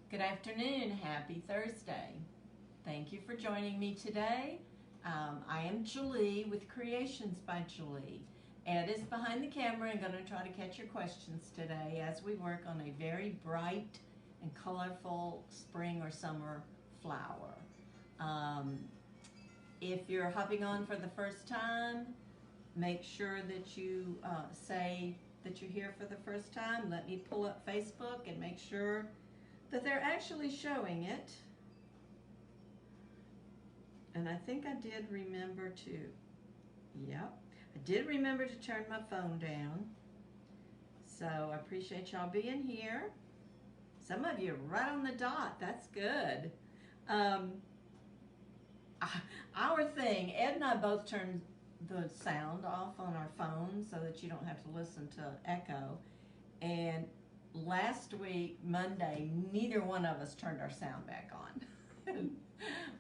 Good afternoon. Happy Thursday. Thank you for joining me today. I am Julie with Creations by Julie. Ed is behind the camera and going to try to catch your questions today as we work on a very bright and colorful spring or summer flower. If you're hopping on for the first time, make sure that you say that you're here for the first time. Let me pull up Facebook and make sure that they're actually showing it. And I think I did remember to, yep, I did remember to turn my phone down. So I appreciate y'all being here. Some of you are right on the dot. That's good. Our thing, Ed and I both turned the sound off on our phones so that you don't have to listen to echo. And last week, Monday, neither one of us turned our sound back on.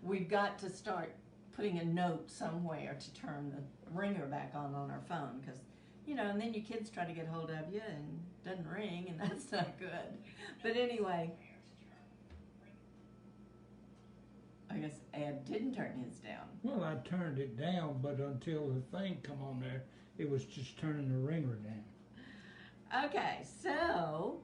We've got to start putting a note somewhere to turn the ringer back on our phone, because, you know, and then your kids try to get hold of you and it doesn't ring, and that's not good. But anyway, I guess Ed didn't turn his down. Well, I turned it down, but until the thing come on there, it was just turning the ringer down. Okay, so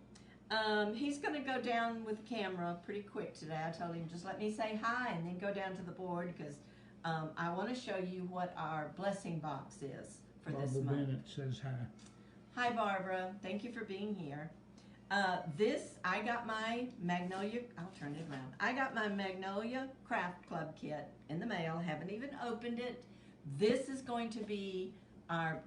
he's going to go down with the camera pretty quick today. I told him just let me say hi and then go down to the board, because I want to show you what our blessing box is for this month. Barbara Bennett says hi. Hi, Barbara. Thank you for being here. I got my Magnolia, I'll turn it around. I got my Magnolia Craft Club kit in the mail. Haven't even opened it. This is going to be our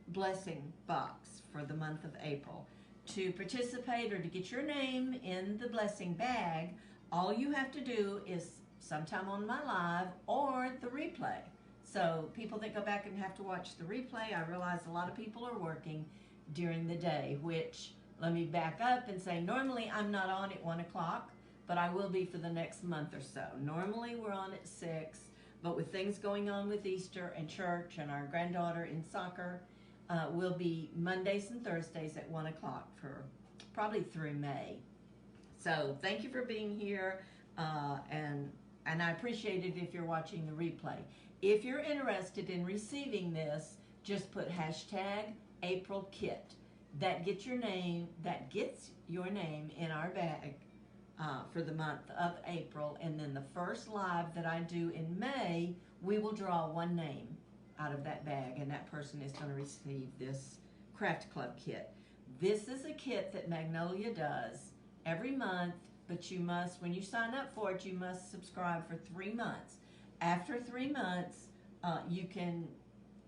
blessing box for the month of April. To participate or to get your name in the blessing bag, all you have to do is sometime on my live or the replay. So people that go back and have to watch the replay, I realize a lot of people are working during the day, which, let me back up and say, normally I'm not on at 1 o'clock, but I will be for the next month or so. Normally we're on at 6, but with things going on with Easter and church and our granddaughter in soccer, we'll be Mondays and Thursdays at 1 o'clock for probably through May. So thank you for being here, and I appreciate it if you're watching the replay. If you're interested in receiving this, just put #AprilKit. That gets your name in our bag for the month of April, and then the first live that I do in May, we will draw one name out of that bag, and that person is going to receive this Craft Club kit. This is a kit that Magnolia does every month, but you must, when you sign up for it, you must subscribe for 3 months. After 3 months, you can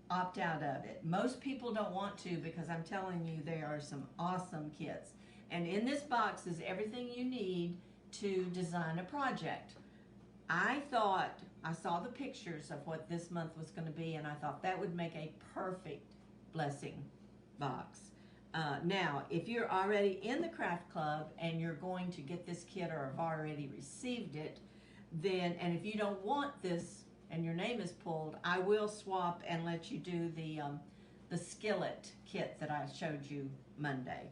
opt out of it. Most people don't want to, because I'm telling you, there are some awesome kits. And in this box is everything you need to design a project. I saw the pictures of what this month was going to be, and I thought that would make a perfect blessing box. Now, if you're already in the craft club and you're going to get this kit or have already received it, then, and if you don't want this and your name is pulled, I will swap and let you do the skillet kit that I showed you Monday.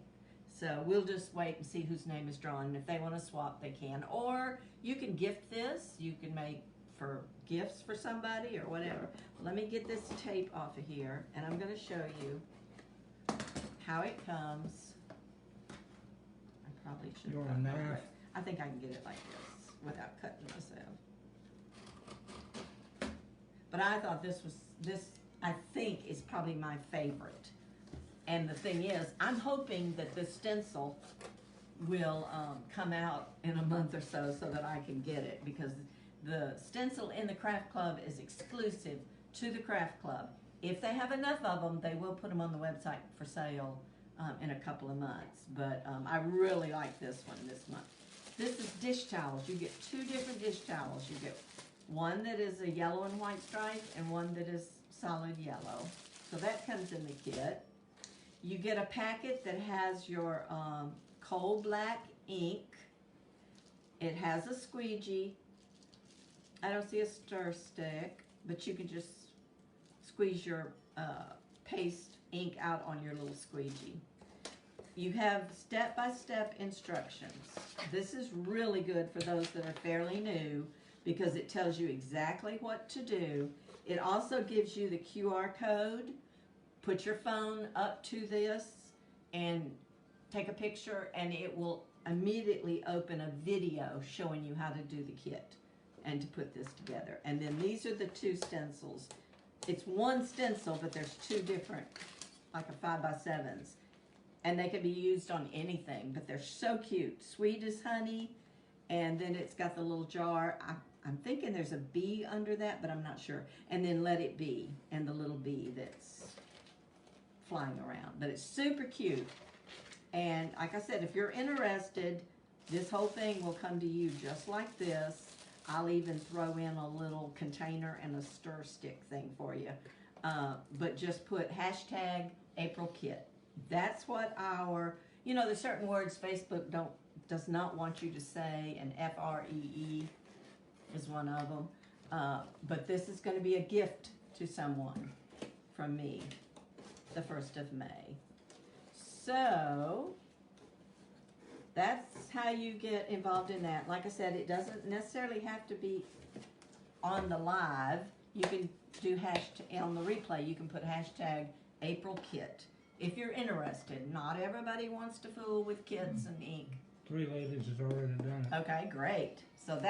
So we'll just wait and see whose name is drawn, and if they want to swap, they can. Or you can gift this. You can make for gifts for somebody or whatever. Let me get this tape off of here, and I'm going to show you how it comes. I probably should have Your knife. it. I think I can get it like this without cutting myself. But I thought this I think is probably my favorite. And the thing is, I'm hoping that this stencil will come out in a month or so that I can get it, because the stencil in the craft club is exclusive to the craft club. If they have enough of them, they will put them on the website for sale in a couple of months. But I really like this one this month. This is dish towels. You get 2 different dish towels. You get one that is a yellow and white stripe and one that is solid yellow. So that comes in the kit. You get a packet that has your coal black ink. It has a squeegee. I don't see a stir stick, but you can just squeeze your paste ink out on your little squeegee. you have step-by-step instructions. This is really good for those that are fairly new because it tells you exactly what to do. It also gives you the QR code. Put your phone up to this and take a picture, and it will immediately open a video showing you how to do the kit and to put this together. And then these are the two stencils. It's one stencil, but there's two different, like a 5x7s. And they can be used on anything, but they're so cute. Sweet as honey, and then it's got the little jar. I'm thinking there's a bee under that, but I'm not sure. And then Let It Be, and the little bee that's flying around. But it's super cute. And like I said, if you're interested, this whole thing will come to you just like this. I'll even throw in a little container and a stir stick thing for you. But just put hashtag April Kit. That's what our, there's certain words Facebook does not want you to say, and FREE is one of them. But this is going to be a gift to someone from me, the 1st of May. So that's how you get involved in that. Like I said, it doesn't necessarily have to be on the live. You can do on the replay, you can put hashtag April Kit. If you're interested, not everybody wants to fool with kits and ink. 3 ladies has already done it. Okay, great. So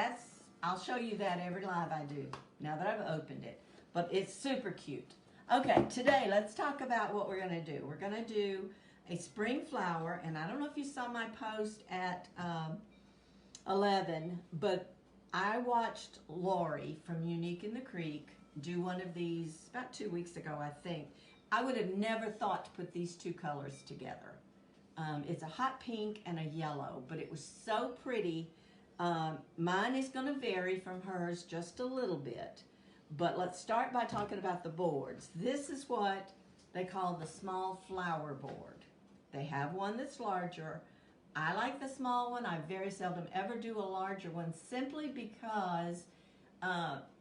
I'll show you that every live I do, now that I've opened it. But it's super cute. Okay, today let's talk about what we're going to do. We're going to do a spring flower, and I don't know if you saw my post at 11, but I watched Lori from Unique in the Creek do one of these about 2 weeks ago, I think. I would have never thought to put these two colors together. It's a hot pink and a yellow, but it was so pretty. Mine is going to vary from hers just a little bit, but let's start by talking about the boards. This is what they call the small flower board. They have one that's larger. I like the small one. I very seldom ever do a larger one simply because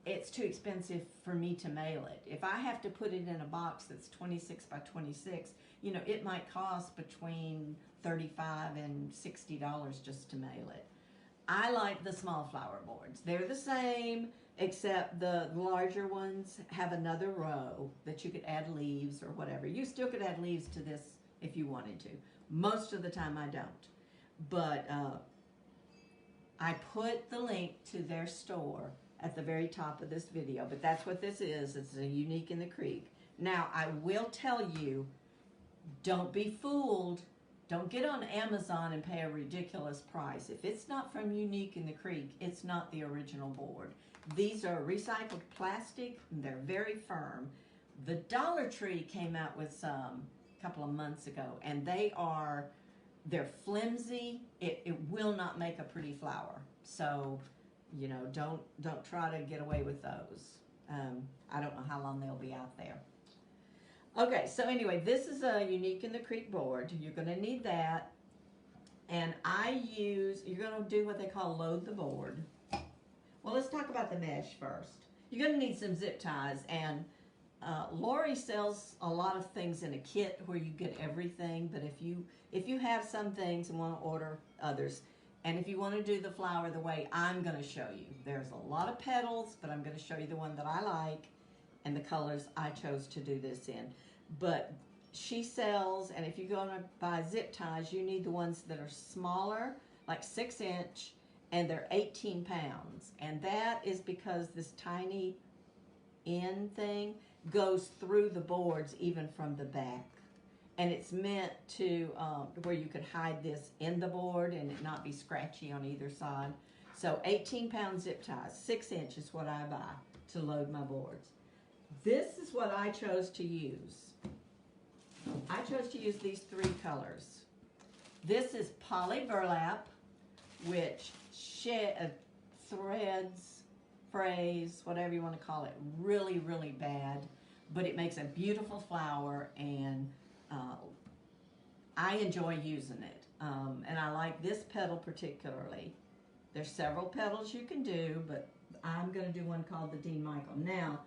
it's too expensive for me to mail it. If I have to put it in a box that's 26 by 26, it might cost between $35 and $60 just to mail it. I like the small flower boards. They're the same, except the larger ones have another row that you could add leaves or whatever. You still could add leaves to this if you wanted to. Most of the time I don't. But I put the link to their store at the very top of this video, but that's what this is. It's a Unique in the Creek. Now, I will tell you, don't be fooled. Don't get on Amazon and pay a ridiculous price. If it's not from Unique in the Creek, it's not the original board. These are recycled plastic, and they're very firm. The Dollar Tree came out with some a couple of months ago, and they're flimsy. It will not make a pretty flower. So, don't try to get away with those. I don't know how long they'll be out there. Okay, so anyway, this is a Unique in the Creek board. You're going to need that. And you're going to do what they call load the board. Well, let's talk about the mesh first. You're going to need some zip ties. And Lori sells a lot of things in a kit where you get everything. But if you have some things and want to order others, and if you want to do the flower the way I'm going to show you, there's a lot of petals, but I'm going to show you the one that I like and the colors I chose to do this in. But she sells, and if you're going to buy zip ties, you need the ones that are smaller, like 6 inch, and they're 18 pounds. And that is because this tiny end thing goes through the boards even from the back. And it's meant to where you could hide this in the board and it not be scratchy on either side. So 18-pound zip ties, 6 inch is what I buy to load my boards. This is what I chose to use. I chose to use these 3 colors. This is poly burlap, which threads, frays, whatever you want to call it, really, really bad. But it makes a beautiful flower, and I enjoy using it. And I like this petal particularly. There's several petals you can do, but I'm going to do one called the Dean Michael. Now,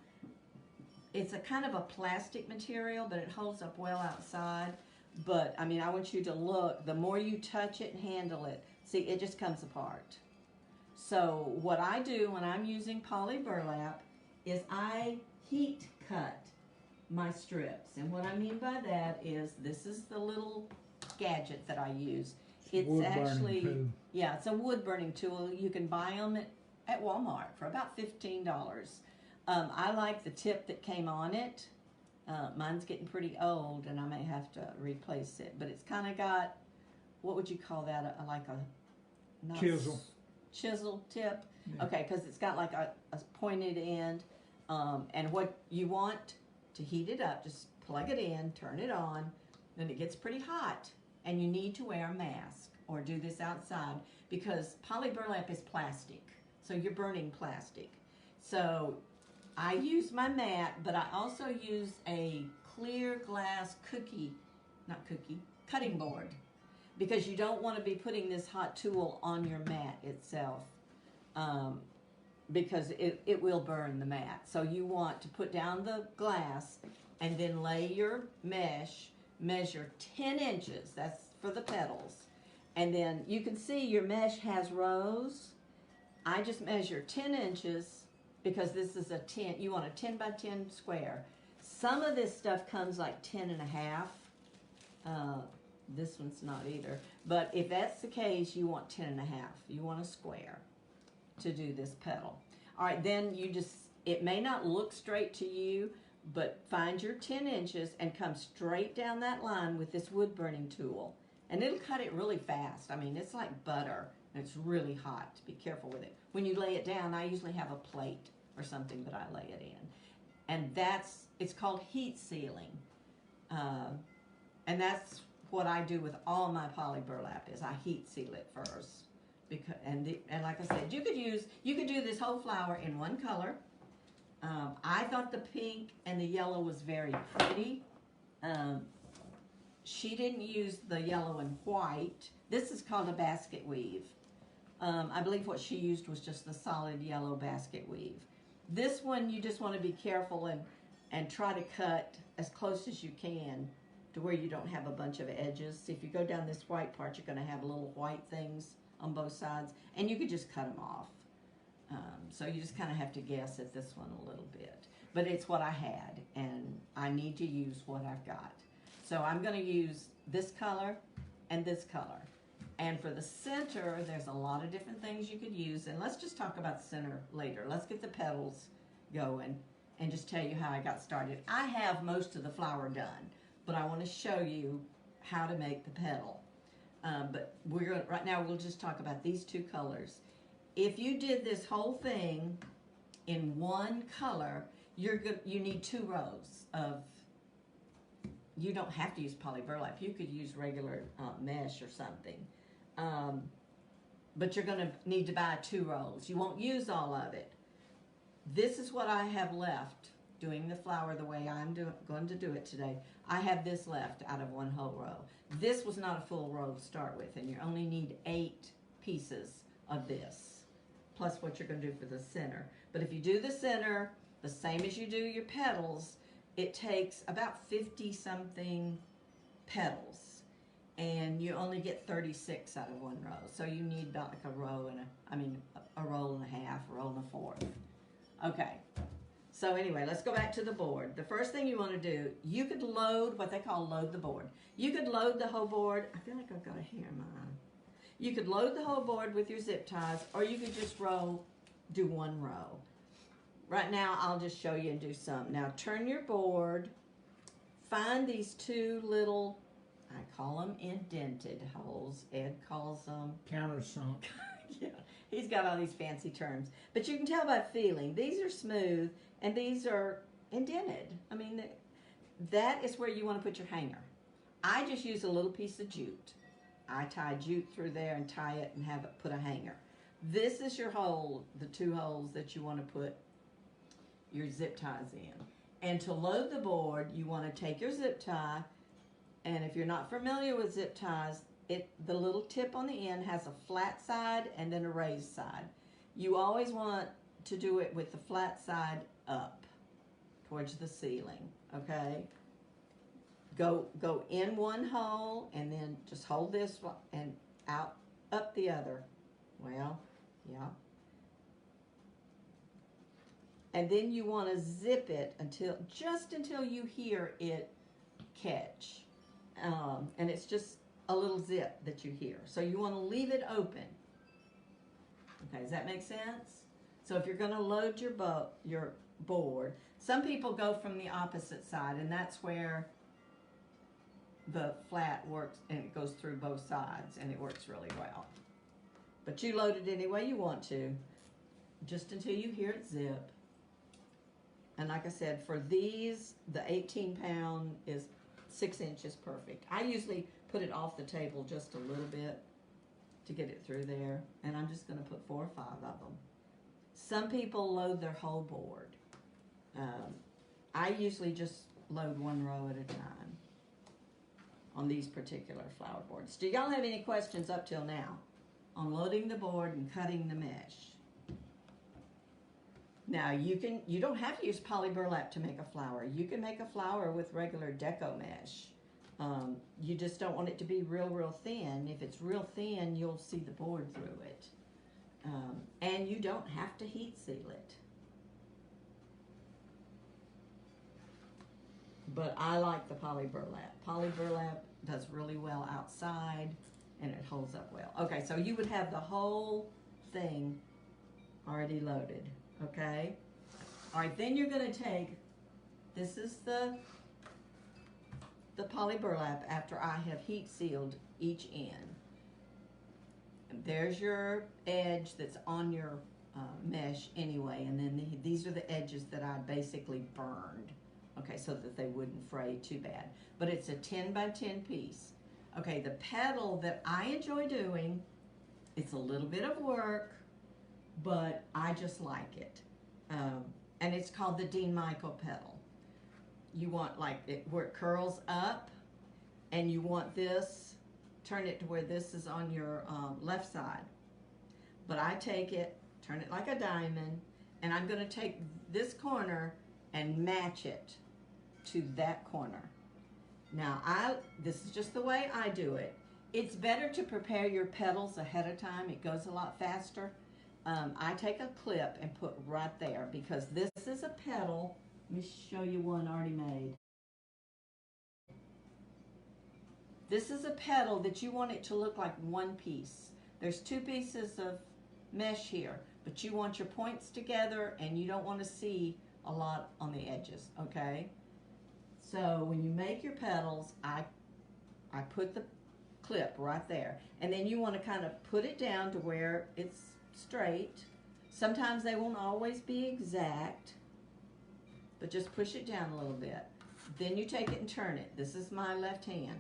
it's a kind of a plastic material, but it holds up well outside. But I mean, I want you to look. The more you touch it and handle it, see, it just comes apart. So what I do when I'm using poly burlap is I heat cut my strips. And what I mean by that is this is the little gadget that I use. It's wood burning actually, tool. yeah, it's a wood burning tool. You can buy them at Walmart for about $15. I like the tip that came on it. Mine's getting pretty old and I may have to replace it. But it's kind of got, what would you call that? Like a not Chisel. Chisel tip. Yeah. Okay, because it's got like a pointed end. And what you want to heat it up, just plug it in, turn it on, then it gets pretty hot. And you need to wear a mask or do this outside because poly burlap is plastic. So you're burning plastic. So I use my mat, but I also use a clear glass cutting board because you don't want to be putting this hot tool on your mat itself because it will burn the mat. So you want to put down the glass and then lay your mesh, measure 10 inches, that's for the petals. And then you can see your mesh has rows. I just measure 10 inches because this is a 10, you want a 10 by 10 square. Some of this stuff comes like 10 and a half. This one's not either. But if that's the case, you want 10 and a half. You want a square to do this petal. All right, then you just, it may not look straight to you, but find your 10 inches and come straight down that line with this wood burning tool. And it'll cut it really fast. I mean, it's like butter. And it's really hot. Be careful with it. When you lay it down, I usually have a plate or something that I lay it in. And it's called heat sealing. And that's what I do with all my poly burlap is I heat seal it first. Because, and like I said, you could do this whole flower in one color. I thought the pink and the yellow was very pretty. She didn't use the yellow and white. This is called a basket weave. I believe what she used was just the solid yellow basket weave. This one you just want to be careful and try to cut as close as you can to where you don't have a bunch of edges. If you go down this white part, you're going to have little white things on both sides, and you could just cut them off. So you just kind of have to guess at this one a little bit. But it's what I had, and I need to use what I've got. So I'm going to use this color and this color. And for the center, there's a lot of different things you could use. And let's just talk about the center later. Let's get the petals going and just tell you how I got started. I have most of the flower done, but I want to show you how to make the petal. But right now we'll just talk about these two colors. If you did this whole thing in one color, you need 2 rows of, you don't have to use poly burlap. You could use regular mesh or something. But you're going to need to buy 2 rolls. You won't use all of it. This is what I have left doing the flower the way I'm going to do it today. I have this left out of one whole row. This was not a full row to start with, and you only need 8 pieces of this, plus what you're going to do for the center. But if you do the center the same as you do your petals, it takes about 50-something petals, and you only get 36 out of one row. So you need about like a row and a roll and a half, a roll and a fourth. Okay. So anyway, let's go back to the board. The first thing you want to do, you could load what they call load the board. You could load the whole board. I feel like I've got a hair in my eye. You could load the whole board with your zip ties, or you could just do one row. Right now, I'll just show you and do some. Now, turn your board. Find these 2 little, I call them indented holes. Ed calls them Countersunk. yeah, he's got all these fancy terms. But you can tell by feeling. These are smooth, and these are indented. I mean, that is where you want to put your hanger. I just use a little piece of jute. I tie jute through there and tie it and have it put a hanger. This is your hole, the 2 holes that you want to put your zip ties in. And to load the board, you want to take your zip tie, and if you're not familiar with zip ties, the little tip on the end has a flat side and then a raised side. You always want to do it with the flat side up towards the ceiling, okay? go in one hole and then just hold this one and out up the other. Well, yeah. And then you want to zip it just until you hear it catch. And it's just a little zip that you hear. So you want to leave it open. Okay, does that make sense? So if you're going to load your board, some people go from the opposite side, and that's where the flat works, and it goes through both sides, and it works really well. But you load it any way you want to, just until you hear it zip. And like I said, for these, the 18-pound is 6 inches perfect. I usually put it off the table just a little bit to get it through there. And I'm just going to put 4 or 5 of them. Some people load their whole board. I usually just load 1 row at a time on these particular flower boards. Do y'all have any questions up till now on loading the board and cutting the mesh? Now you don't have to use poly burlap to make a flower. You can make a flower with regular deco mesh. You just don't want it to be real thin. If it's real thin, you'll see the board through it. And you don't have to heat seal it. But I like the poly burlap. Poly burlap does really well outside and it holds up well. Okay, so you would have the whole thing already loaded. Okay. All right. Then you're going to take. This is the poly burlap after I have heat sealed each end. And there's your edge that's on your mesh anyway, and then these are the edges that I basically burned. Okay, so that they wouldn't fray too bad. But it's a 10 by 10 piece. Okay, the petal that I enjoy doing, it's a little bit of work, but I just like it. And it's called the Dean Michael petal. You want like it where it curls up, and you want this, turn it to where this is on your left side. But I take it, turn it like a diamond, and I'm going to take this corner and match it to that corner. Now, this is just the way I do it. It's better to prepare your petals ahead of time. It goes a lot faster. I take a clip and put right there because this is a petal. Let me show you one already made. This is a petal that you want it to look like one piece. There's 2 pieces of mesh here, but you want your points together and you don't want to see a lot on the edges, okay? So when you make your petals, I put the clip right there. And then you want to kind of put it down to where it's straight. Sometimes they won't always be exact, but just push it down a little bit. Then you take it and turn it. This is my left hand.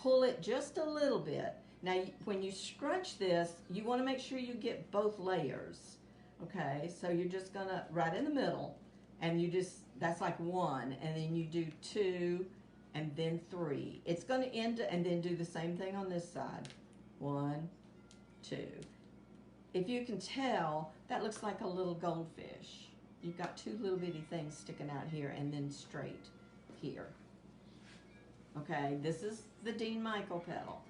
Pull it just a little bit. Now, when you scrunch this, you want to make sure you get both layers. Okay, so you're just gonna, right in the middle, and you just, that's like 1, and then you do 2, and then 3. It's gonna end, and then do the same thing on this side. 1, 2. If you can tell, that looks like a little goldfish. You've got 2 little bitty things sticking out here, and then straight here. Okay, this is the Dean Michael petal.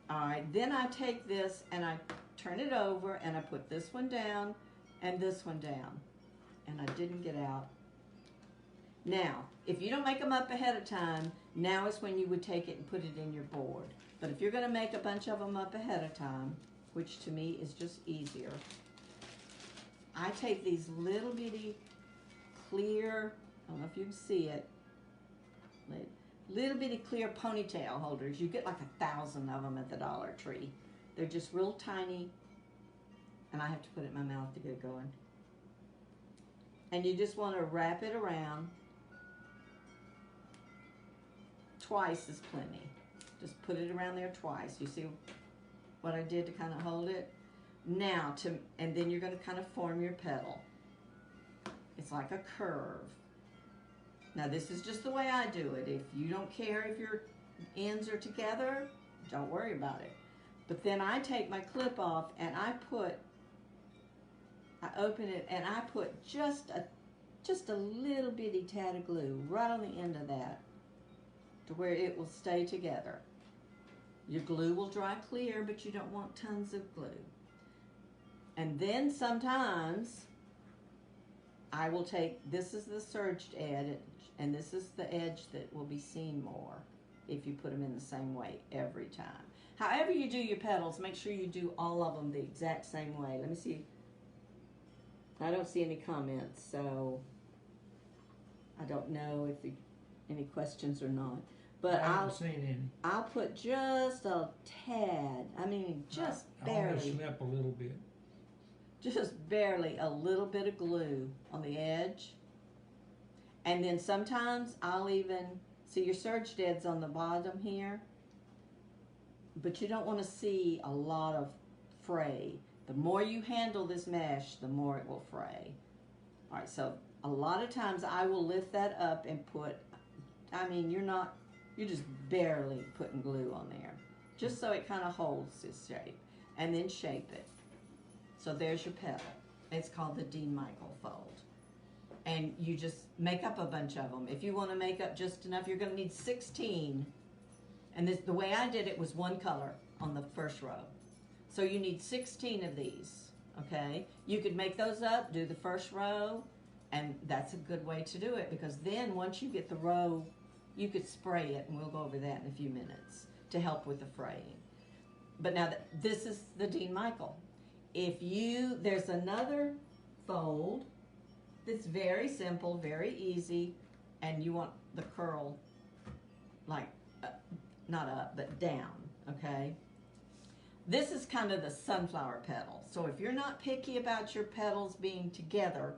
All right, then I take this and I turn it over and I put this one down and this one down. And I didn't get out. Now, if you don't make them up ahead of time, now is when you would take it and put it in your board. But if you're going to make a bunch of them up ahead of time, which to me is just easier, I take these little bitty clear, I don't know if you can see it, little bitty clear ponytail holders. You get like 1,000 of them at the Dollar Tree. They're just real tiny, and I have to put it in my mouth to get it going. And you just want to wrap it around. Twice is plenty. Just put it around there twice. You see what I did to kind of hold it? Now, and then you're going to kind of form your petal. It's like a curve. Now, this is just the way I do it. If you don't care if your ends are together, don't worry about it. But then I take my clip off and I open it and I put just a little bitty tad of glue right on the end of that. to where it will stay together. Your glue will dry clear, but you don't want tons of glue. And then sometimes I will take, this is the serged edge, and this is the edge that will be seen more if you put them in the same way every time. However you do your petals, make sure you do all of them the exact same way. Let me see. I don't see any comments, so I don't know if any questions or not. But I haven't seen any. I'll put just a tad. I mean, just barely. I want to slip a little bit. Just barely a little bit of glue on the edge. And then sometimes I'll even, see your serged edge on the bottom here, but you don't want to see a lot of fray. The more you handle this mesh, the more it will fray. All right, so a lot of times I will lift that up and put, I mean, you're just barely putting glue on there, just so it kind of holds its shape, and then shape it. So there's your petal. It's called the Dean Michael fold. And you just make up a bunch of them. If you want to make up just enough, you're going to need 16. And the way I did it was one color on the first row. So you need 16 of these, okay? You could make those up, do the first row, and that's a good way to do it, because then once you get the row, you could spray it, and we'll go over that in a few minutes to help with the fraying. But now this is the Dean Michael. There's another fold that's very simple, very easy, and you want the curl like, not up, but down, okay? This is kind of the sunflower petal. So if you're not picky about your petals being together,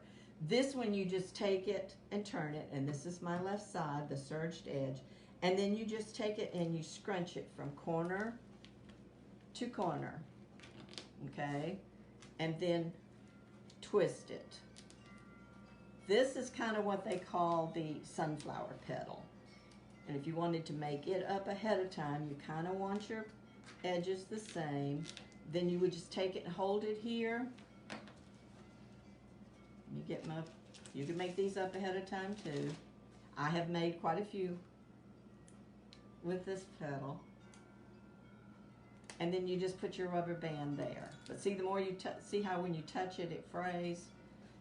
this one you just take it and turn it, and this is my left side, the serged edge, and then you just take it and you scrunch it from corner to corner, okay? And then twist it. This is kind of what they call the sunflower petal. And if you wanted to make it up ahead of time, you kind of want your edges the same. Then you would just take it and hold it here. You can make these up ahead of time too. I have made quite a few with this petal. And then you just put your rubber band there. But see, the more you see how when you touch it, it frays.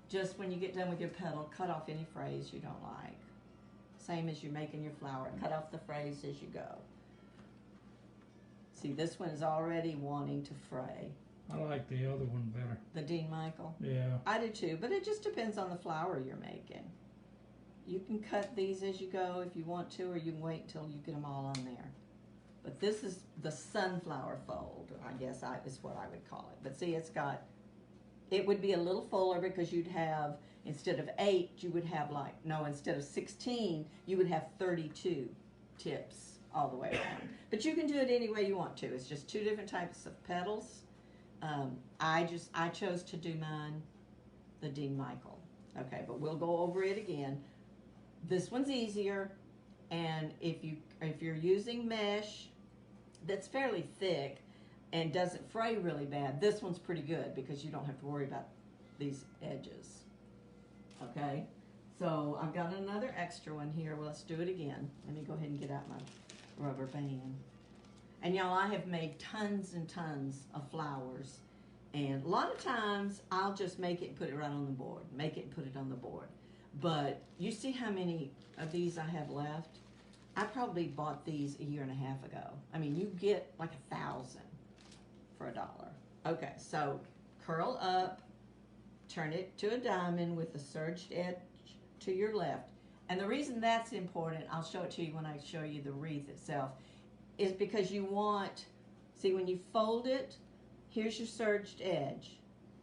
Just when you get done with your petal, cut off any frays you don't like. Same as you're making your flower. Cut off the frays as you go. See, this one is already wanting to fray. I like the other one better. The Dean Michael? Yeah. I do too, but it just depends on the flower you're making. You can cut these as you go if you want to, or you can wait until you get them all on there. But this is the sunflower fold, I guess is what I would call it. But see, it would be a little fuller because you'd have, instead of 8, you would have instead of 16, you would have 32 tips all the way around. But you can do it any way you want to. It's just 2 different types of petals. I chose to do mine the Dean Michael. Okay, but we'll go over it again. This one's easier, and if you're using mesh that's fairly thick and doesn't fray really bad, this one's pretty good because you don't have to worry about these edges. Okay, so I've got another extra one here. Well, let's do it again. Let me go ahead and get out my rubber band. And y'all, I have made tons and tons of flowers, and a lot of times I'll just make it and put it right on the board. Make it and put it on the board. But you see how many of these I have left? I probably bought these a year and a half ago. I mean, you get like 1,000 for $1. Okay, so curl up, turn it to a diamond with the serged edge to your left. And the reason that's important, I'll show it to you when I show you the wreath itself, is because you want, see, when you fold it, here's your serged edge,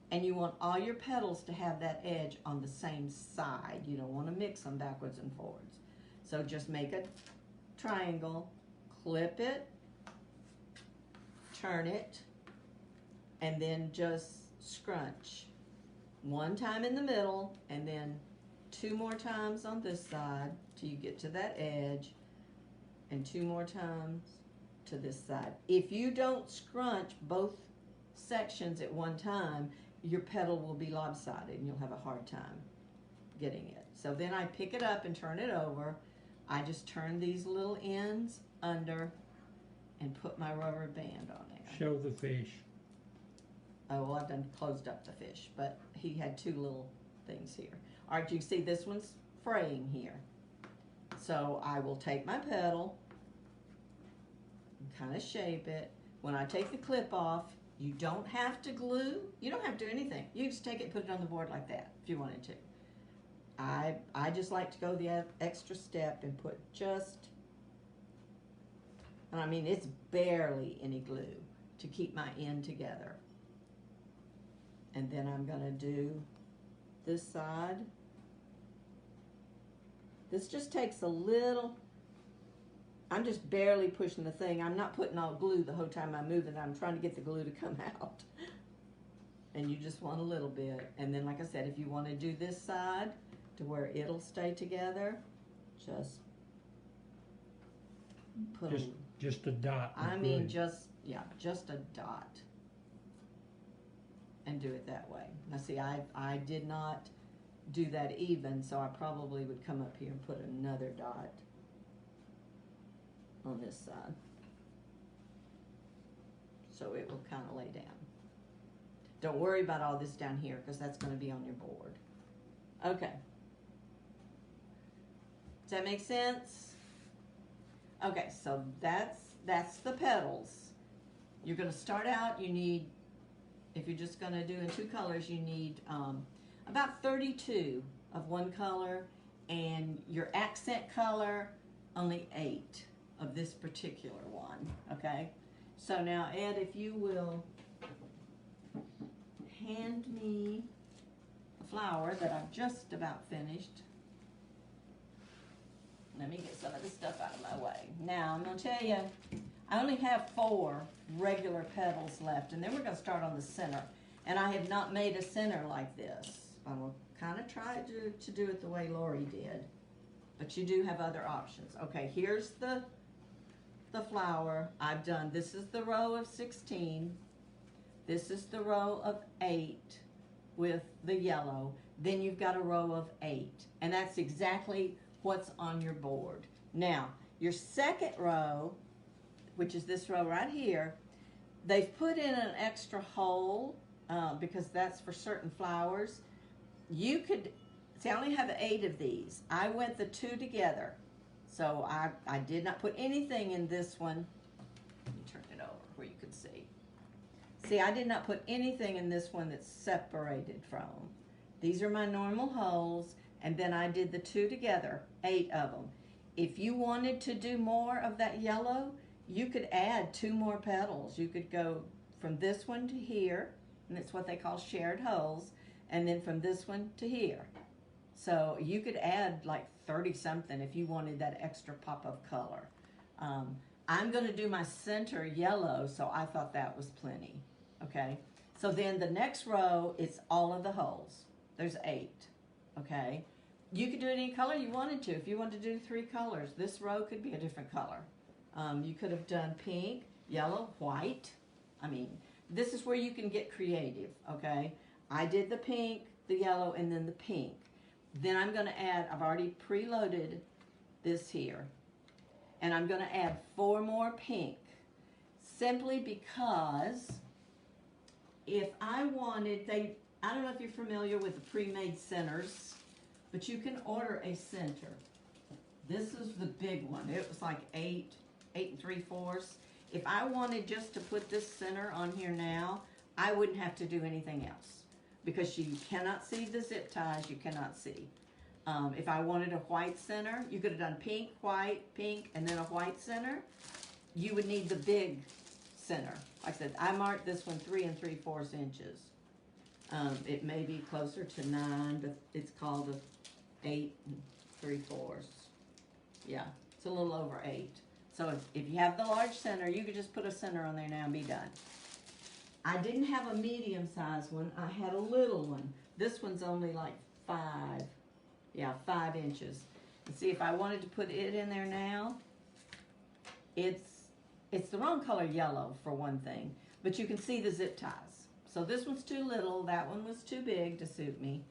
and you want all your petals to have that edge on the same side. You don't want to mix them backwards and forwards. So just make a triangle, clip it, turn it, and then just scrunch. 1 time in the middle, and then 2 more times on this side till you get to that edge, and 2 more times to this side. If you don't scrunch both sections at one time, your petal will be lopsided and you'll have a hard time getting it. So then I pick it up and turn it over, I just turn these little ends under and put my rubber band on there. Show the fish. Oh, well, I've done closed up the fish, but he had two little things here. All right, you can see this one's fraying here. So I will take my petal and kind of shape it. When I take the clip off, you don't have to glue. You don't have to do anything. You just take it and put it on the board like that if you wanted to. I just like to go the extra step and put just, and I mean it's barely any glue to keep my end together. And then I'm going to do this side. This just takes a little, I'm just barely pushing the thing. I'm not putting all glue the whole time I move it. I'm trying to get the glue to come out. And you just want a little bit. And then like I said, if you want to do this side to where it'll stay together, just put just a dot. I mean just, yeah, just a dot. And do it that way. Now see, I did not do that even, so I probably would come up here and put another dot on this side. So it will kind of lay down. Don't worry about all this down here because that's going to be on your board. Okay. Does that make sense? Okay, so that's the petals. You're going to start out, you need, if you're just going to do in two colors, you need about 32 of one color, and your accent color, only 8 of this particular one, okay? So now, Ed, if you will hand me a flower that I've just about finished. Let me get some of this stuff out of my way. Now, I'm going to tell you, I only have 4 regular petals left, and then we're going to start on the center. And I have not made a center like this. I will kind of try to do it the way Lori did. But you do have other options. Okay, here's the flower I've done. This is the row of 16. This is the row of 8 with the yellow. Then you've got a row of 8. And that's exactly what's on your board. Now, your second row, which is this row right here, they've put in an extra hole because that's for certain flowers. You could, see, I only have 8 of these. I went the 2 together. So I did not put anything in this one. Let me turn it over where you can see. See, I did not put anything in this one that's separated from. These are my normal holes, and then I did the 2 together, 8 of them. If you wanted to do more of that yellow, you could add 2 more petals. You could go from this one to here, and it's what they call shared holes, and then from this one to here. So you could add like 30 something if you wanted that extra pop of color. I'm going to do my center yellow, so I thought that was plenty. Okay, so then the next row is all of the holes. There's 8. Okay, you could do it any color you wanted to. If you wanted to do 3 colors, this row could be a different color. You could have done pink, yellow, white. I mean, this is where you can get creative. Okay, I did the pink, the yellow, and then the pink. Then I'm going to add, I've already preloaded this here, and I'm going to add 4 more pink, simply because if I wanted, I don't know if you're familiar with the pre-made centers, but you can order a center. This is the big one. It was like 8 3/4. If I wanted just to put this center on here now, I wouldn't have to do anything else, because you cannot see the zip ties, you cannot see. If I wanted a white center, you could have done pink, white, pink, and then a white center. You would need the big center. Like I said, I marked this one 3 3/4 inches. It may be closer to 9, but it's called a 8 3/4. Yeah, it's a little over 8. So if you have the large center, you could just put a center on there now and be done. I didn't have a medium size one. I had a little one. This one's only like 5 inches. And see, if I wanted to put it in there now, it's the wrong color yellow for one thing, but you can see the zip ties. So this one's too little, that one was too big to suit me,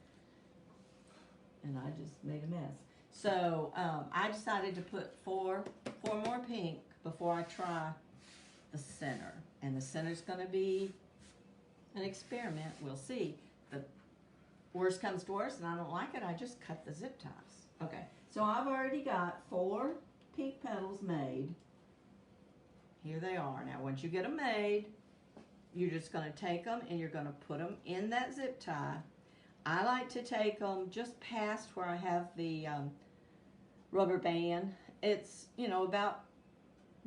and I just made a mess. So I decided to put four more pink before I try the center. And the center's going to be an experiment. We'll see. The worst comes to worst and I don't like it, I just cut the zip ties. Okay, so I've already got 4 pink petals made. Here they are. Now once you get them made, you're just going to take them and you're going to put them in that zip tie. I like to take them just past where I have the rubber band. It's, you know, about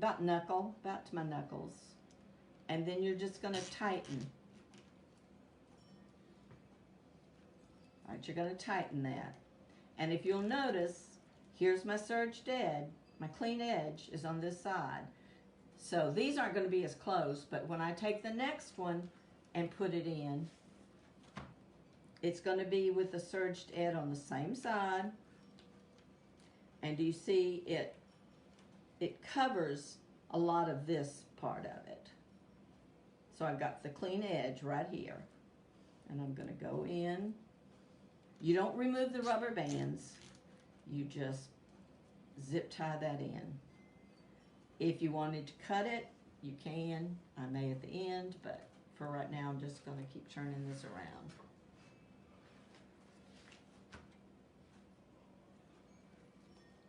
to my knuckles. And then you're just going to tighten. All right, you're going to tighten that. And if you'll notice, here's my serged edge. My clean edge is on this side. So these aren't going to be as close, but when I take the next one and put it in, it's going to be with the serged edge on the same side. And do you see it covers a lot of this part of it. So I've got the clean edge right here. And I'm going to go in. You don't remove the rubber bands. You just zip tie that in. If you wanted to cut it, you can. I may at the end, but for right now, I'm just going to keep turning this around.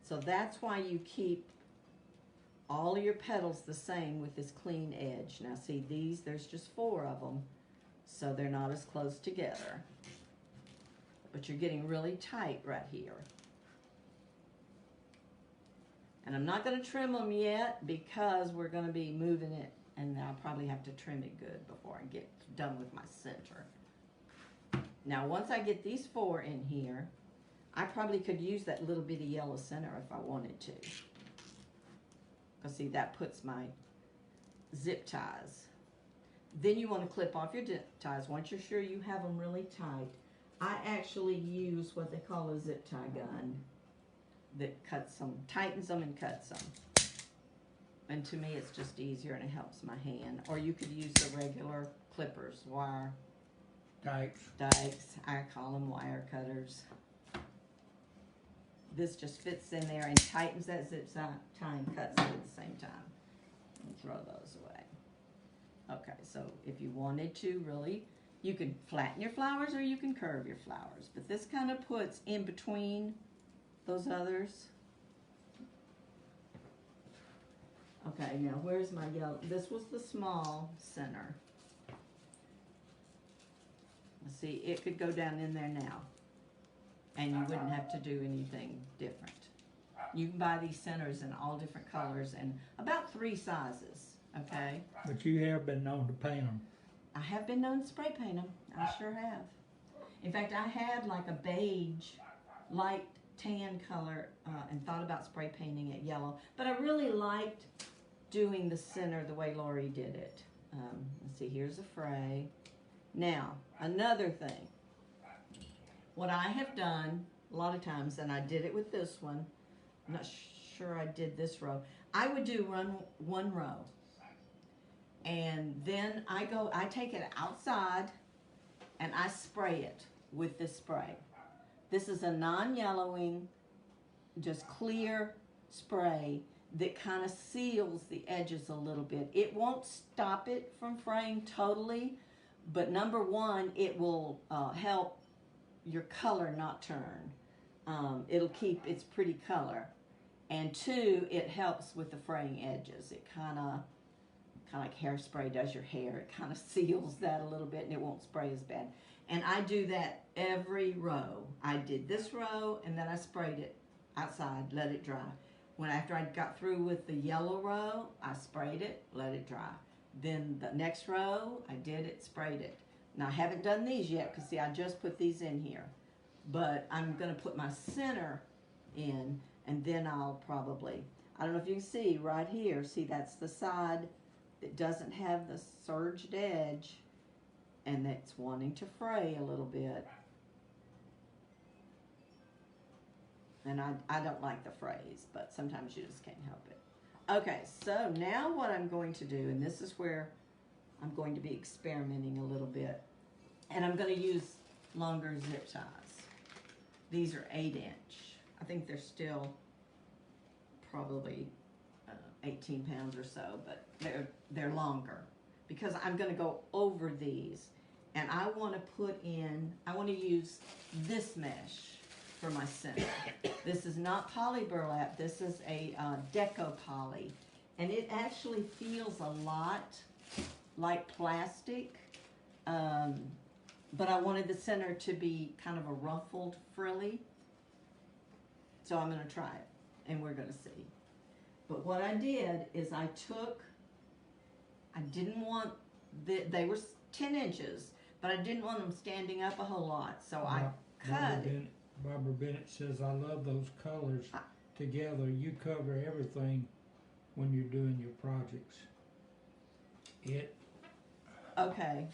So that's why you keep all your petals the same with this clean edge. Now see these, there's just 4 of them, so they're not as close together. But you're getting really tight right here. And I'm not going to trim them yet because we're going to be moving it, and I'll probably have to trim it good before I get done with my center. Now once I get these 4 in here, I probably could use that little bitty yellow center if I wanted to. Because see, that puts my zip ties. Then you want to clip off your zip ties. Once you're sure you have them really tight, I actually use what they call a zip tie gun that cuts them, tightens them and cuts them. And to me, it's just easier and it helps my hand. Or you could use the regular clippers, wire. Dikes. I call them wire cutters. This just fits in there and tightens that zip tie and cuts it at the same time. And throw those away. Okay, so if you wanted to really, you can flatten your flowers or you can curve your flowers. But this kind of puts in between those others. Okay, now where's my yellow? This was the small center. Let's see, it could go down in there now. And you wouldn't have to do anything different. You can buy these centers in all different colors and about 3 sizes, okay? But you have been known to paint them. I have been known to spray paint them. I sure have. In fact, I had like a beige, light tan color and thought about spray painting it yellow. But I really liked doing the center the way Lori did it. Let's see, here's a fray. Now, another thing. What I have done a lot of times, and I did it with this one, I'm not sure I did this row. I would do one row. And then I take it outside and I spray it with this spray. This is a non-yellowing, just clear spray that kind of seals the edges a little bit. It won't stop it from fraying totally, but number one, it will help your color not turn. It'll keep its pretty color. And 2, it helps with the fraying edges. It kind of like hairspray does your hair. It kind of seals that a little bit and it won't spray as bad. And I do that every row. I did this row and then I sprayed it outside, let it dry. After I got through with the yellow row, I sprayed it, let it dry. Then the next row, I did it, sprayed it. Now I haven't done these yet because see, I just put these in here. But I'm going to put my center in and then I'll probably, I don't know if you can see right here, see that's the side that doesn't have the serged edge and that's wanting to fray a little bit. And I don't like the frays, but sometimes you just can't help it. Okay, so now what I'm going to do, and this is where I'm going to be experimenting a little bit, and I'm going to use longer zip ties. These are 8-inch. I think they're still probably 18 pounds or so, but they're longer because I'm going to go over these, and I want to use this mesh for my center. This is not poly burlap. This is a deco poly, and it actually feels a lot like plastic, but I wanted the center to be kind of a ruffled frilly, so I'm going to try it, and we're going to see. But what I did is I didn't want, they were 10 inches, but I didn't want them standing up a whole lot, so I cut it. Barbara Bennett says, I love those colors together. You cover everything when you're doing your projects. Okay.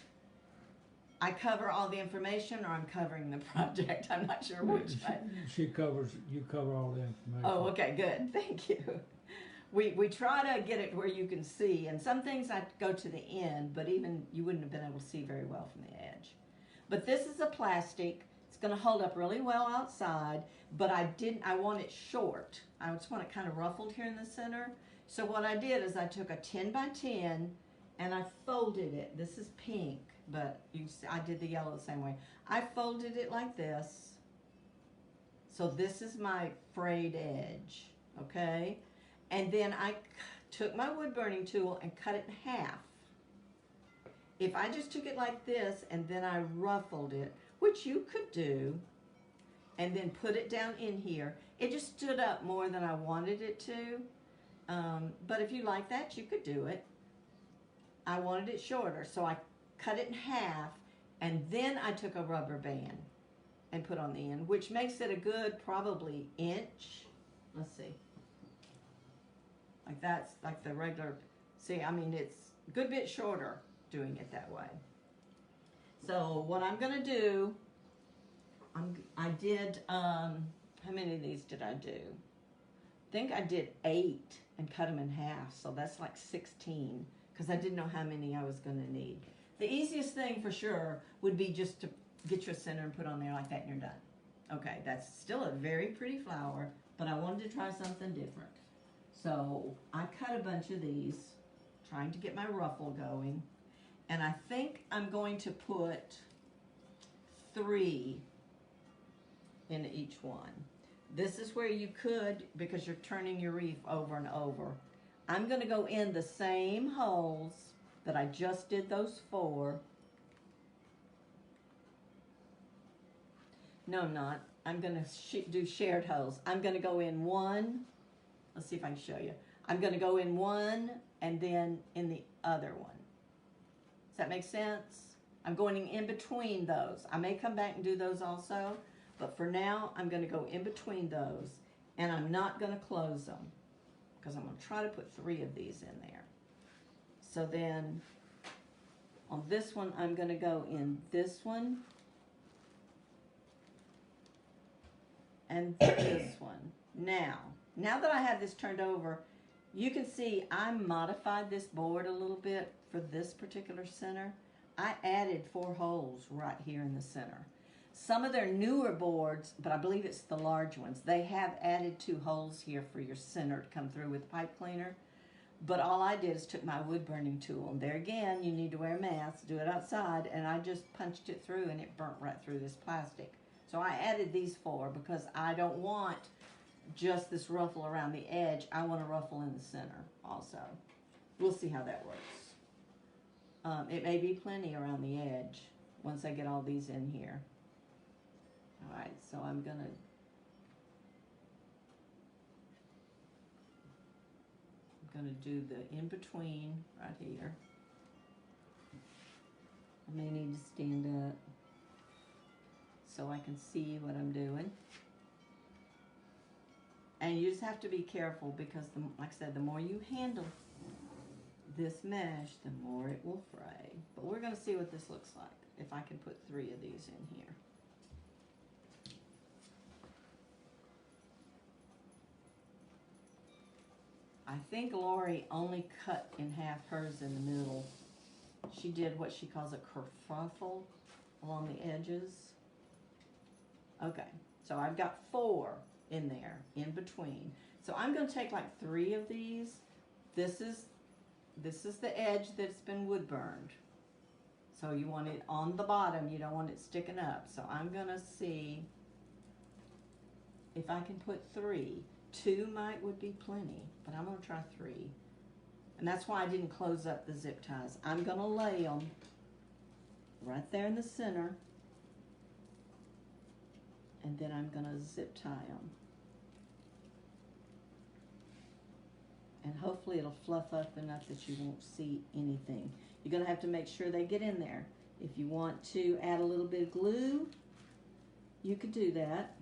I cover all the information, or I'm covering the project. I'm not sure which one. You cover all the information. Oh, okay, good. Thank you. We try to get it where you can see, and some things I go to the end, but even you wouldn't have been able to see very well from the edge. But this is a plastic. It's going to hold up really well outside, but I want it short. I just want it kind of ruffled here in the center. So what I did is I took a 10 by 10 and I folded it. This is pink, but you see, I did the yellow the same way. I folded it like this. So this is my frayed edge, okay? And then I took my wood burning tool and cut it in half. If I just took it like this and then I ruffled it, which you could do, and then put it down in here, it just stood up more than I wanted it to. But if you like that, you could do it. I wanted it shorter, so I cut it in half, and then I took a rubber band and put on the end, which makes it a good probably inch. Let's see. Like that's like the regular, see, I mean, it's a good bit shorter doing it that way. So what I'm gonna do, I did, how many of these did I do? I think I did 8 and cut them in half, so that's like 16, because I didn't know how many I was gonna need. The easiest thing for sure would be just to get your center and put on there like that and you're done. Okay, that's still a very pretty flower, but I wanted to try something different. So I cut a bunch of these, trying to get my ruffle going. And I think I'm going to put 3 in each one. This is where you could, because you're turning your wreath over and over. I'm going to go in the same holes that I just did those 4. No, I'm not. I'm going to do shared holes. I'm going to go in 1. Let's see if I can show you. I'm going to go in 1 and then in the other one. Does that make sense? I'm going in between those. I may come back and do those also, but for now, I'm going to go in between those, and I'm not going to close them because I'm going to try to put 3 of these in there. So then on this one, I'm going to go in this one and this one. Now that I have this turned over, you can see I modified this board a little bit for this particular center. I added 4 holes right here in the center. Some of their newer boards, but I believe it's the large ones, they have added 2 holes here for your center to come through with pipe cleaner. But all I did is took my wood burning tool, and there again, you need to wear a mask, do it outside, and I just punched it through and it burnt right through this plastic. So I added these 4 because I don't want just this ruffle around the edge. I want a ruffle in the center also. We'll see how that works. It may be plenty around the edge once I get all these in here. All right, so I'm gonna do the in-between right here. I may need to stand up so I can see what I'm doing. And you just have to be careful because, like I said, the more you handle this mesh, the more it will fray. But we're going to see what this looks like if I can put 3 of these in here. I think Lori only cut in half hers in the middle. She did what she calls a kerfuffle along the edges. Okay, so I've got 4 in there, in between. So I'm going to take like 3 of these. This is the edge that's been wood burned. So you want it on the bottom, you don't want it sticking up. So I'm going to see if I can put 3. 2 would be plenty, but I'm going to try 3. And that's why I didn't close up the zip ties. I'm going to lay them right there in the center. And then I'm going to zip tie them. And hopefully it'll fluff up enough that you won't see anything. You're going to have to make sure they get in there. If you want to add a little bit of glue, you could do that.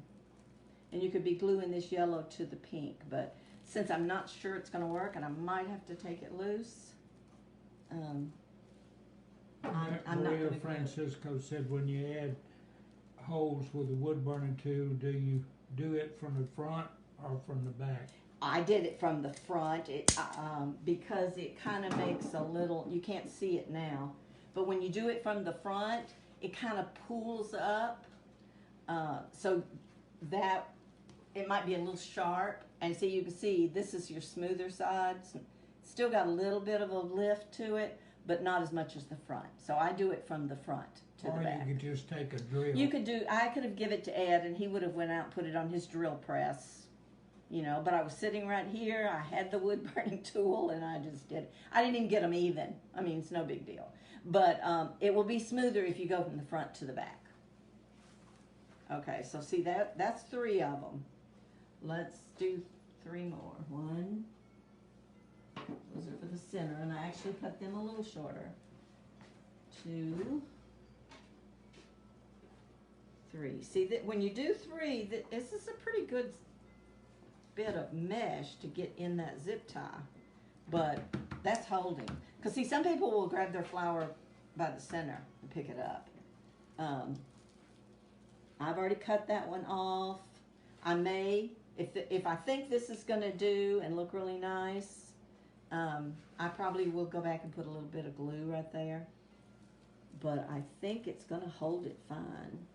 And you could be gluing this yellow to the pink. But since I'm not sure it's going to work and I might have to take it loose, I'm not Maria going to. Francisco said when you add holes with a wood burning tool, do you do it from the front or from the back? I did it from the front because it kind of makes a little, you can't see it now, but when you do it from the front, it kind of pulls up, so that it might be a little sharp. And so you can see this is your smoother side. Still got a little bit of a lift to it, but not as much as the front. So I do it from the front to the back. Or you could just take a drill. I could have given it to Ed and he would have went out and put it on his drill press. You know, but I was sitting right here. I had the wood burning tool, and I just did. I didn't even get them even. I mean, it's no big deal. But it will be smoother if you go from the front to the back. Okay, so see that's 3 of them. Let's do 3 more. 1. Those are for the center, and I actually cut them a little shorter. 2. 3. See that when you do 3, this is a pretty good bit of mesh to get in that zip tie, but that's holding. Because see, some people will grab their flower by the center and pick it up. I've already cut that one off. I may, if I think this is going to do and look really nice, I probably will go back and put a little bit of glue right there. But I think it's going to hold it fine.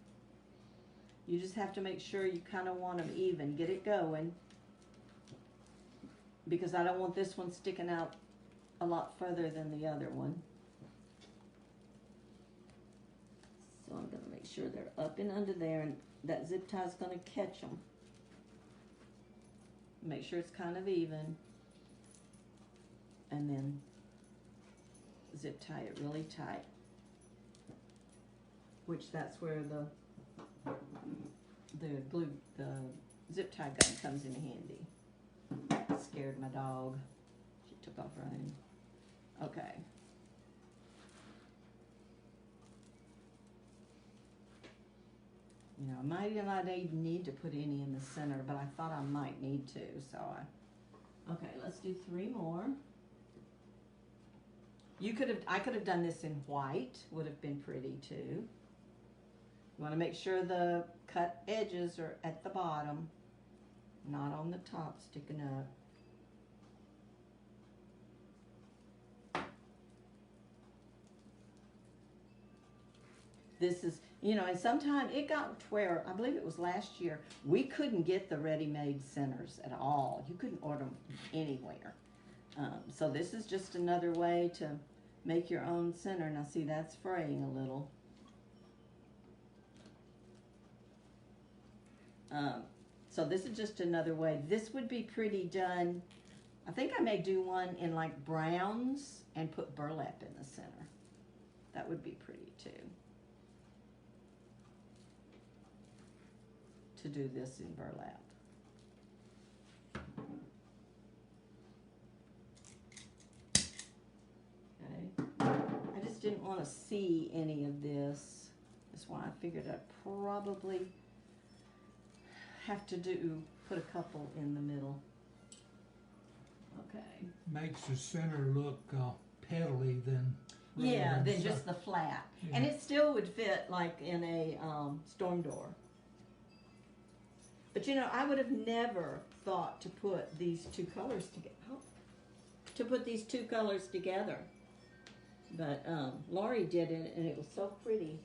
You just have to make sure you kind of want them even. Get it going. Because I don't want this one sticking out a lot further than the other one. So I'm going to make sure they're up and under there, and that zip tie is going to catch them. Make sure it's kind of even. And then zip tie it really tight. Which that's where the zip tie gun comes in handy. Scared my dog. She took off running. Okay. You know, I might not even need to put any in the center, but I thought I might need to, so okay, let's do 3 more. I could have done this in white, would have been pretty too. You want to make sure the cut edges are at the bottom, not on the top sticking up. This is, you know, and sometimes it got to where, I believe it was last year, we couldn't get the ready-made centers at all. You couldn't order them anywhere. So this is just another way to make your own center. Now see, that's fraying a little. So this is just another way. This would be pretty done. I think I may do one in like browns and put burlap in the center. That would be pretty too. To do this in burlap. Okay. I just didn't want to see any of this. That's why I figured I'd probably have to put a couple in the middle. Okay. Makes the center look petally than just the flat. Yeah. And it still would fit like in a storm door. But you know, I would have never thought to put these 2 colors together. But Lori did it, and it was so pretty.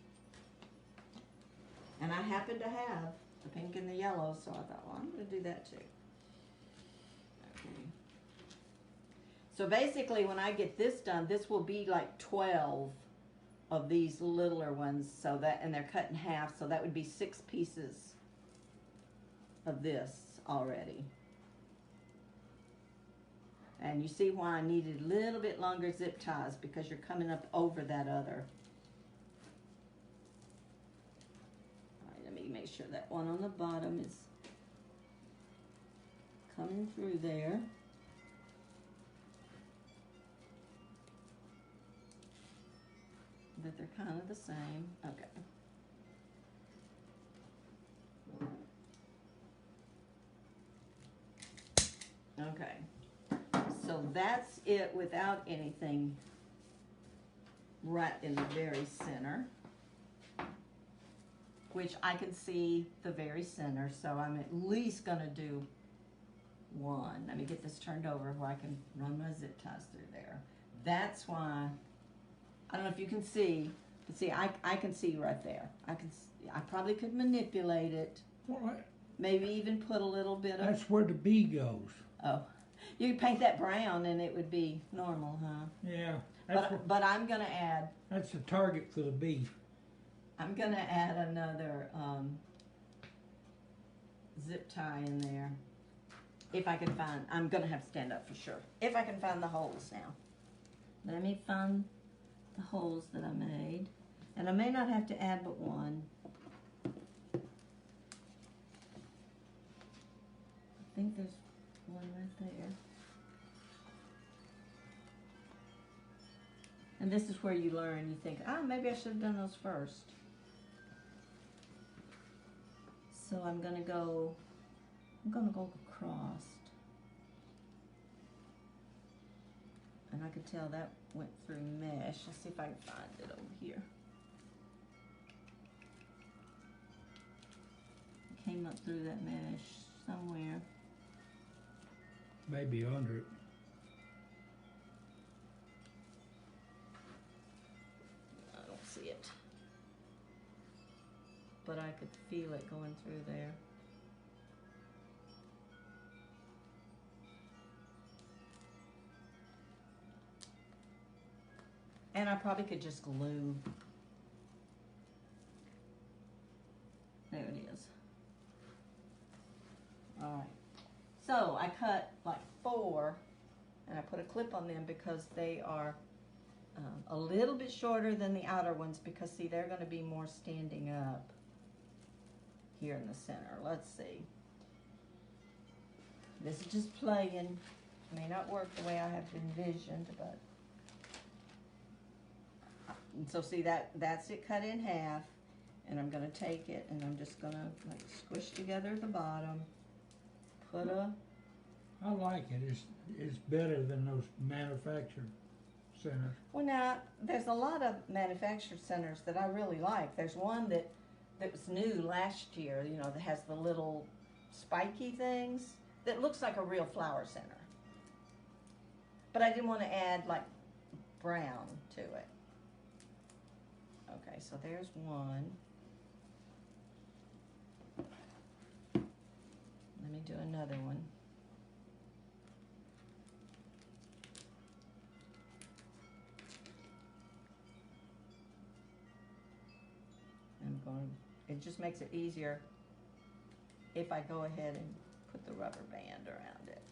And I happen to have the pink and the yellow, so I thought, well, I'm going to do that too. Okay. So basically, when I get this done, this will be like 12 of these littler ones, so that, and they're cut in half, so that would be 6 pieces of this already. And you see why I needed a little bit longer zip ties, because you're coming up over that other. All right, let me make sure that one on the bottom is coming through there. That they're kind of the same. Okay. Okay. So that's it without anything right in the very center, which I can see the very center, so I'm at least gonna do one. Let me get this turned over where I can run my zip ties through there. That's why, I don't know if you can see, but see, I can see right there. I probably could manipulate it. Well, Maybe even put a little bit of. that's where the bee goes. Oh, you could paint that brown and it would be normal, huh? Yeah. But I'm gonna add. That's the target for the bee. I'm gonna add another zip tie in there. If I can find, I'm gonna have to stand up for sure. If I can find the holes now. Let me find the holes that I made. And I may not have to add but one. I think there's one right there. And this is where you learn. You think, maybe I should have done those first. So I'm gonna go across. And I could tell that went through mesh. Let's see if I can find it over here. It came up through that mesh somewhere. Maybe under it. I don't see it. But I could feel it going through there. And I probably could just glue. There it is. All right. So I cut like 4, and I put a clip on them because they are a little bit shorter than the outer ones, because see, they're going to be more standing up here in the center. Let's see. This is just playing. May not work the way I have envisioned, but. And so see, that's it cut in half, and I'm going to take it and I'm just going to like squish together at the bottom, put a. I like it. It's better than those manufactured centers. Well, now there's a lot of manufactured centers that I really like. There's one that was new last year, you know, that has the little spiky things that looks like a real flower center. But I didn't want to add like brown to it. Okay, so there's one. Let me do another one. It just makes it easier if I go ahead and put the rubber band around it.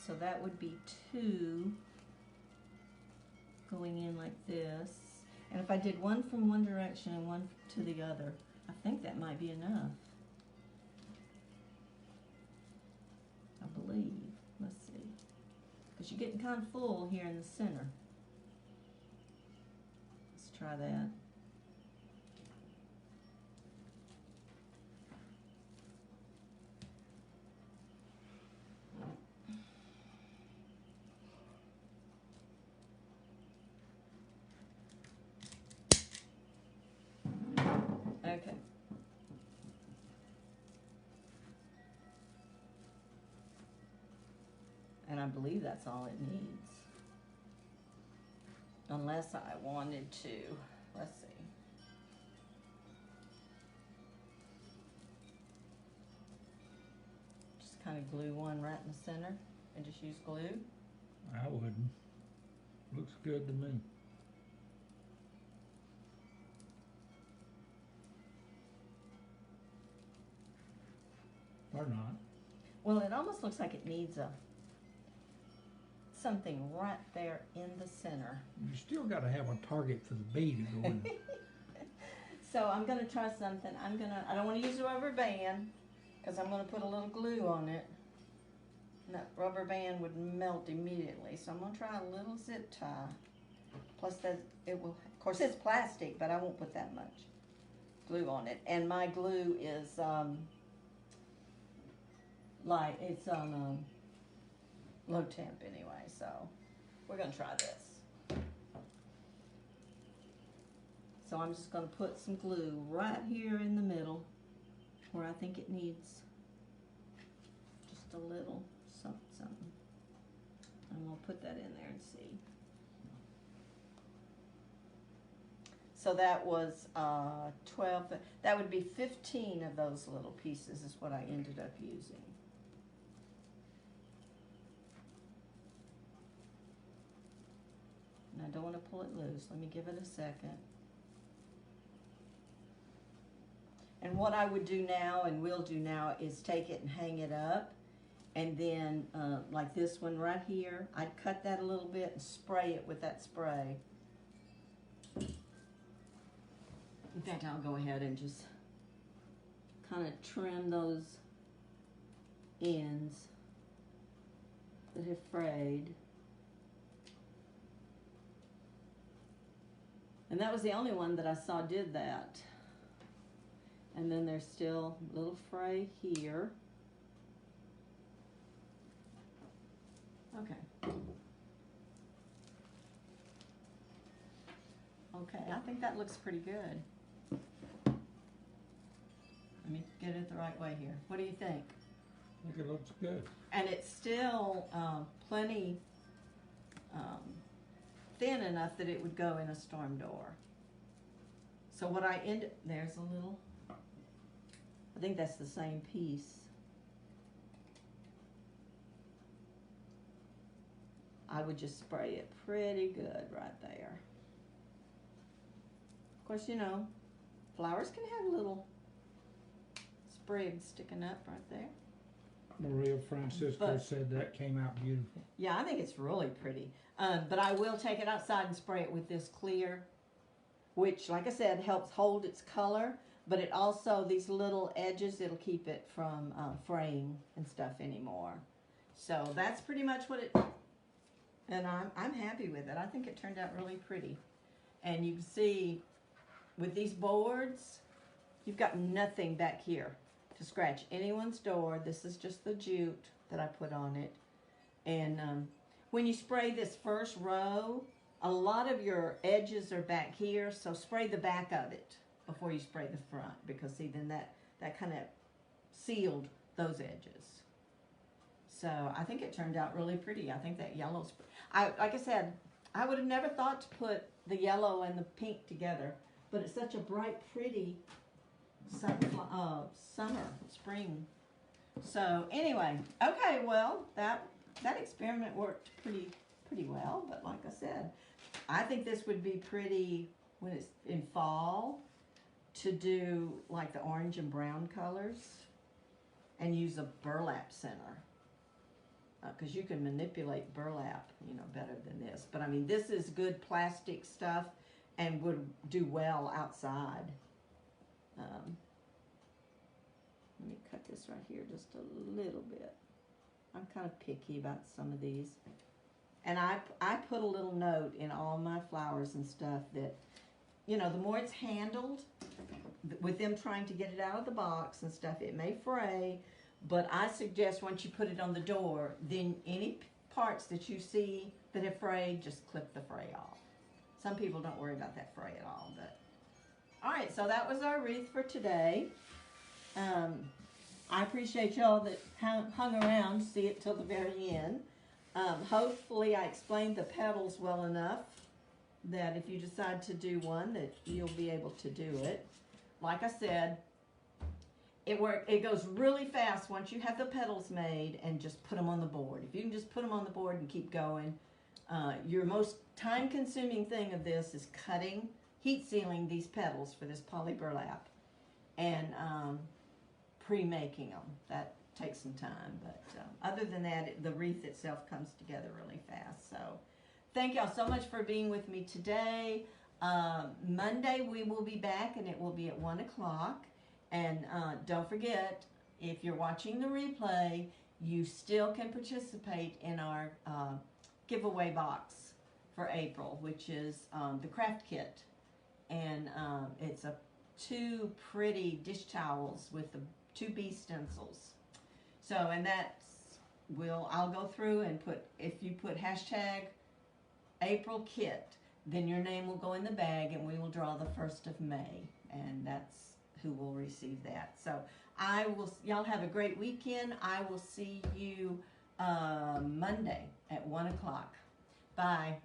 So that would be 2 going in like this. And if I did one from one direction and one to the other, I think that might be enough. I believe. Let's see. Because you're getting kind of full here in the center. Let's try that. Okay. And I believe that's all it needs. Unless I wanted to, let's see. just kind of glue one right in the center and just use glue? I wouldn't. Looks good to me. Or not. Well, it almost looks like it needs something right there in the center. You still got to have a target for the bee to go in. So I'm gonna try something. I don't want to use a rubber band because I'm gonna put a little glue on it. And that rubber band would melt immediately. So I'm gonna try a little zip tie. Plus that it will, of course it's plastic, but I won't put that much glue on it. And my glue is light. It's on low temp anyway. So we're gonna try this. So I'm just going to put some glue right here in the middle where I think it needs just a little something. I'm going to put that in there and see. So that was 12, that would be 15 of those little pieces is what I ended up using. And I don't want to pull it loose. Let me give it a second. And what I would do now and will do now is take it and hang it up. And then, like this one right here, I'd cut that a little bit and spray it with that spray. In fact, I'll go ahead and just kind of trim those ends that have frayed. And that was the only one that I saw did that. And then there's still a little fray here. Okay. Okay, I think that looks pretty good. Let me get it the right way here. What do you think? I think it looks good. And it's still plenty thin enough that it would go in a storm door. So what I there's a little, I think that's the same piece. I would just spray it pretty good right there. Of course, you know, flowers can have little sprigs sticking up right there. Maria Francisco said that came out beautiful. Yeah, I think it's really pretty. But I will take it outside and spray it with this clear, which, like I said, helps hold its color. But it also, these little edges, it'll keep it from fraying and stuff anymore. So that's pretty much what it, and I'm happy with it. I think it turned out really pretty. And you can see with these boards, you've got nothing back here to scratch anyone's door. This is just the jute that I put on it. And when you spray this first row, a lot of your edges are back here, so spray the back of it before you spray the front, because see, then that kind of sealed those edges. So I think it turned out really pretty. I think that yellow's, like I said, I would have never thought to put the yellow and the pink together, but it's such a bright, pretty summer, spring. So anyway, okay, well, that experiment worked pretty well, but like I said, I think this would be pretty when it's in fall to do like the orange and brown colors and use a burlap center, because you can manipulate burlap, you know, better than this. But I mean, this is good plastic stuff and would do well outside. Let me cut this right here just a little bit. I'm kind of picky about some of these. And I put a little note in all my flowers and stuff that, you know, the more it's handled, with them trying to get it out of the box and stuff, it may fray, but I suggest once you put it on the door, then any parts that you see that have frayed, just clip the fray off. Some people don't worry about that fray at all, but. All right, so that was our wreath for today. I appreciate y'all that hung around to see it till the very end. Hopefully I explained the petals well enough that if you decide to do one, that you'll be able to do it. Like I said, It goes really fast once you have the petals made and just put them on the board. If you can just put them on the board and keep going. Your most time-consuming thing of this is cutting, heat sealing these petals for this poly burlap, and pre-making them. That takes some time, but other than that, the wreath itself comes together really fast. So thank y'all so much for being with me today. Monday we will be back, and it will be at 1 o'clock. And don't forget, if you're watching the replay, you still can participate in our giveaway box for April, which is the craft kit. And it's 2 pretty dish towels with the 2 bee stencils. So, and I'll go through and if you put hashtag April kit, then your name will go in the bag, and we will draw the 1st of May. And that's who will receive that. So y'all have a great weekend. I will see you Monday at 1 o'clock. Bye.